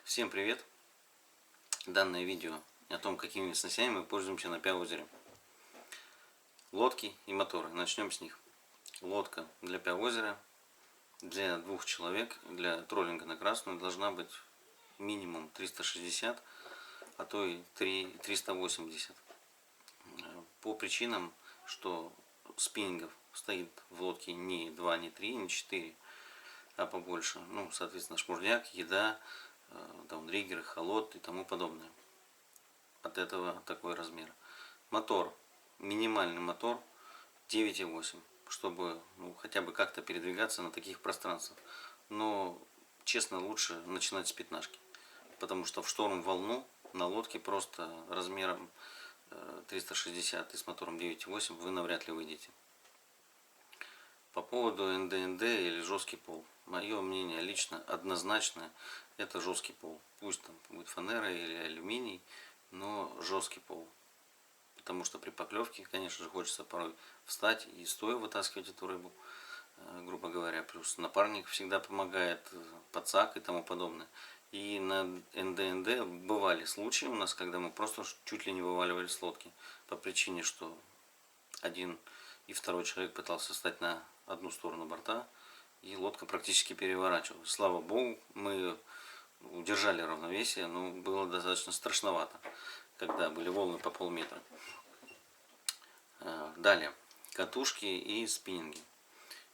Всем привет! Данное видео о том, какими снастями мы пользуемся на Пя-озере. Лодки и моторы. Начнем с них. Лодка для Пя-озера для 2 человек, для троллинга на Красную должна быть минимум 360, а то и 380. По причинам, что спиннингов стоит в лодке не 2, не 3, не 4, а побольше. Ну, соответственно, шмурняк, еда, даунриггеры, холод и тому подобное. От этого такой размер. Мотор. Минимальный мотор 9,8, чтобы хотя бы как-то передвигаться на таких пространствах. Но, честно, лучше начинать с пятнашки. Потому что в шторм волну на лодке просто размером 360 и с мотором 9,8 вы навряд ли выйдете. По поводу НДНД или жесткий пол. Мое мнение лично однозначно, это жесткий пол. Пусть там будет фанера или алюминий, но жесткий пол. Потому что при поклевке, конечно же, хочется порой встать и стоя вытаскивать эту рыбу, грубо говоря. Плюс напарник всегда помогает, подсак и тому подобное. И на НДНД бывали случаи у нас, когда мы просто чуть ли не вываливались с лодки. По причине, что один и второй человек пытался встать на одну сторону борта, и лодка практически переворачивалась. Слава богу, мы удержали равновесие, но было достаточно страшновато, когда были волны по полметра. Далее, катушки и спиннинги.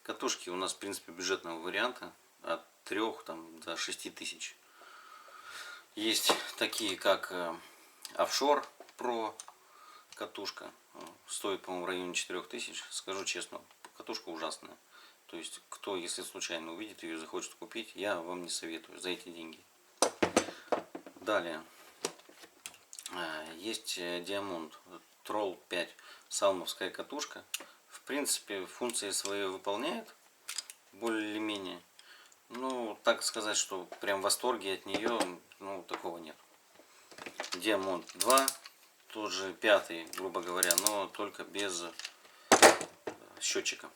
Катушки у нас, в принципе, бюджетного варианта от 3 до 6 тысяч. Есть такие, как Offshore Pro катушка. Стоит, по-моему, в районе 4000. Скажу честно, катушка ужасная. То есть, кто, если случайно увидит ее и захочет купить, я вам не советую за эти деньги. Далее, есть Diamond Troll 5 салмовская катушка. В принципе, функции свои выполняет более-менее. Ну, так сказать, что прям в восторге от нее, ну, такого нет. Diamond 2, тот же 5, грубо говоря, но только без счетчика.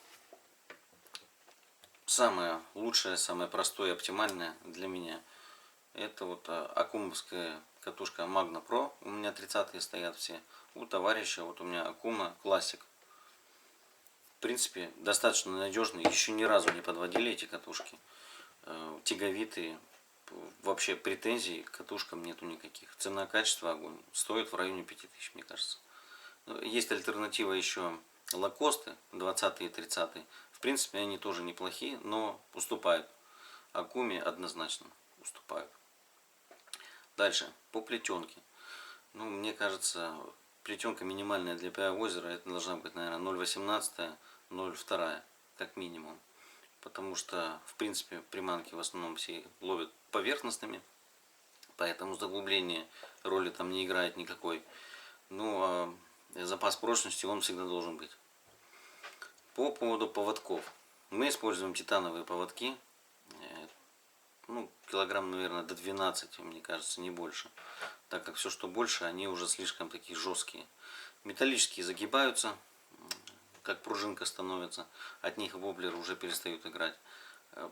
Самое лучшее, самое простое и оптимальное для меня это вот акумовская катушка Magna Pro. У меня 30-е стоят все. У товарища вот у меня Акума Classic. В принципе, достаточно надежные. Еще ни разу не подводили эти катушки. Тяговитые. Вообще претензий к катушкам нету никаких. Цена-качество огонь. Стоит в районе 5000, мне кажется. Есть альтернатива еще лакосты 20-е и 30-е. В принципе, они тоже неплохие, но уступают. Акуме однозначно уступают. Дальше, по плетенке. Ну, мне кажется, плетенка минимальная для Пя-озера, это должна быть, наверное, 0,18, 0,2, как минимум. Потому что, в принципе, приманки в основном все ловят поверхностными, поэтому заглубление роли там не играет никакой. Ну, а запас прочности он всегда должен быть. По поводу поводков. Мы используем титановые поводки. Ну, килограмм, наверное, до 12, мне кажется, не больше. Так как все, что больше, они уже слишком такие жесткие. Металлические загибаются, как пружинка становится. От них воблеры уже перестают играть.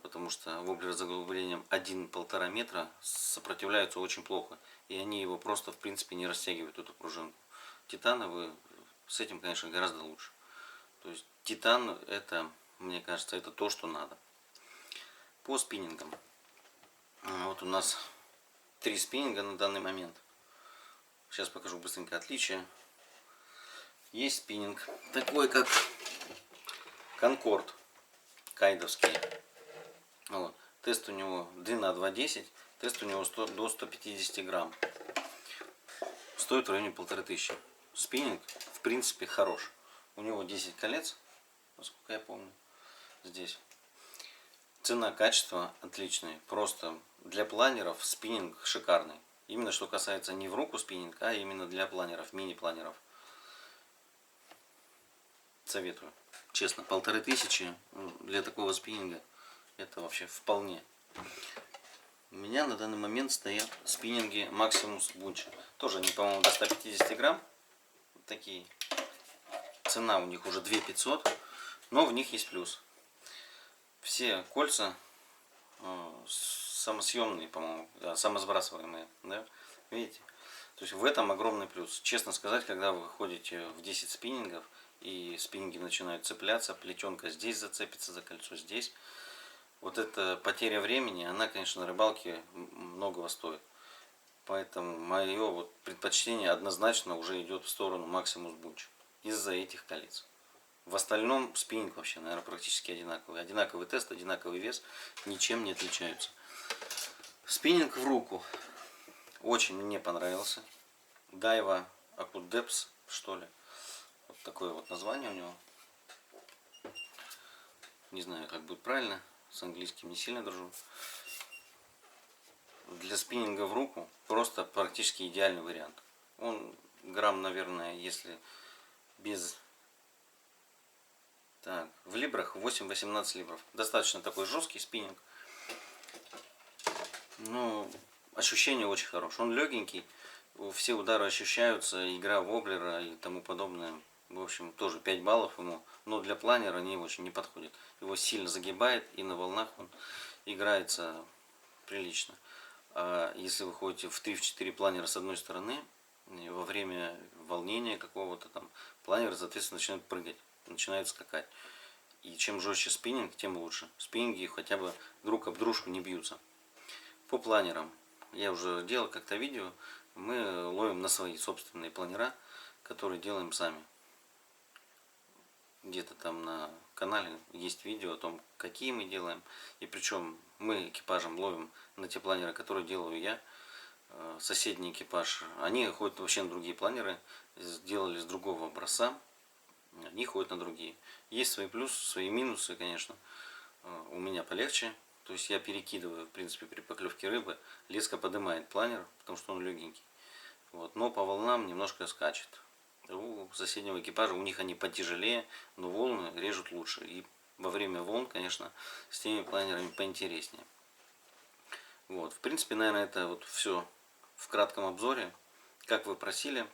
Потому что воблеры с заглублением 1-1,5 метра сопротивляются очень плохо. И они его просто, в принципе, не растягивают, эту пружинку. Титановые с этим, конечно, гораздо лучше. То есть титан, это, мне кажется, это то, что надо. По спиннингам. Вот у нас 3 спиннинга на данный момент. Сейчас покажу быстренько отличия. Есть спиннинг такой, как Конкорд кайдовский. Вот. Тест у него длина 2,10. Тест у него до 150 грамм. Стоит в районе 1500. Спиннинг, в принципе, хорош. У него 10 колец, насколько я помню, здесь. Цена-качество отличные. Просто для планеров спиннинг шикарный. Именно что касается не в руку спиннинг, а именно для планеров, мини-планеров. Советую. Честно, 1500 для такого спиннинга это вообще вполне. У меня на данный момент стоят спиннинги Maximus Bunch. Тоже они, по-моему, до 150 грамм. Вот такие. Цена у них уже 2500, но в них есть плюс. Все кольца с самосъемные, по-моему, да, самосбрасываемые, да, видите? То есть в этом огромный плюс. Честно сказать, когда вы ходите в 10 спиннингов, и спиннинги начинают цепляться, плетенка здесь зацепится за кольцо, здесь. Вот эта потеря времени, она, конечно, на рыбалке многого стоит. Поэтому мое вот предпочтение однозначно уже идет в сторону Maximus Bunch из-за этих колец. В остальном спиннинг вообще, наверное, практически одинаковый. Одинаковый тест, одинаковый вес, ничем не отличаются. Спиннинг в руку очень мне понравился. Daiwa Akudepс, что ли. Вот такое вот название у него. Не знаю, как будет правильно. С английским не сильно дружу. Для спиннинга в руку просто практически идеальный вариант. Он грамм, наверное, если без... Так, в либрах 8-18 либров. Достаточно такой жесткий спиннинг. Но ощущение очень хорошее. Он легенький. Все удары ощущаются. Игра воблера и тому подобное. В общем, тоже 5 баллов ему. Но для планера не очень не подходит. Его сильно загибает, и на волнах он играется прилично. А если вы ходите в 3-4 планера с одной стороны, во время волнения какого-то там, планер, соответственно, начинает прыгать, начинает скакать. И чем жестче спиннинг, тем лучше. Спиннинги хотя бы друг об дружку не бьются. По планерам. Я уже делал как-то видео. Мы ловим на свои собственные планера, которые делаем сами. Где-то там на канале есть видео о том, какие мы делаем. И причем мы экипажем ловим на те планеры, которые делаю я. Соседний экипаж, они ходят вообще на другие планеры, сделали с другого образца, они ходят на другие. Есть свои плюсы, свои минусы, конечно. У меня полегче, то есть я перекидываю, в принципе, при поклевке рыбы, леска поднимает планер, потому что он легенький. Вот. Но по волнам немножко скачет. У соседнего экипажа, у них они потяжелее, но волны режут лучше. И во время волн, конечно, с теми планерами поинтереснее. Вот. В принципе, наверное, это вот все в кратком обзоре. Как вы просили.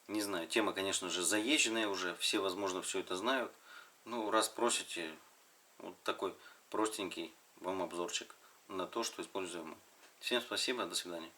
Не знаю, тема, конечно же, заезженная уже. Все, возможно, все это знают. Ну, раз просите, вот такой простенький вам обзорчик на то, что используем мы. Всем спасибо, до свидания.